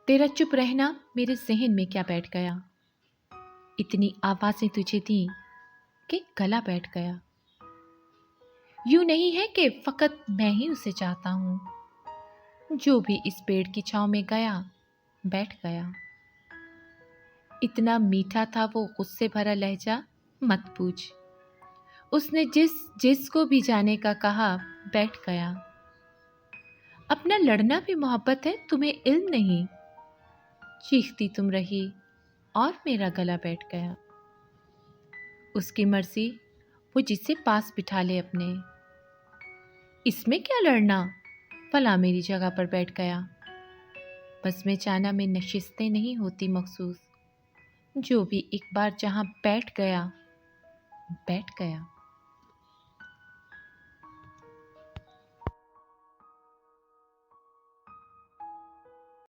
तेरा चुप रहना मेरे ज़हन में क्या बैठ गया। इतनी आवाज़ें तुझे दी कि गला बैठ गया। यूं नहीं है कि फ़कत मैं ही उसे चाहता हूँ, जो भी इस पेड़ की छाँव में गया बैठ गया। इतना मीठा था वो गुस्से भरा लहजा, मत पूछ। उसने जिसको भी जाने का कहा बैठ गया। अपना लड़ना भी मोहब्बत है, तुम्हें इल्म नहीं। चीखती तुम रही और मेरा गला बैठ गया। उसकी मर्जी, वो जिसे पास बिठा ले अपने। इसमें क्या लड़ना, भला मेरी जगह पर बैठ गया। बस में जाना में नशिस्तें नहीं होती मखसूस, जो भी एक बार जहाँ बैठ गया बैठ गया।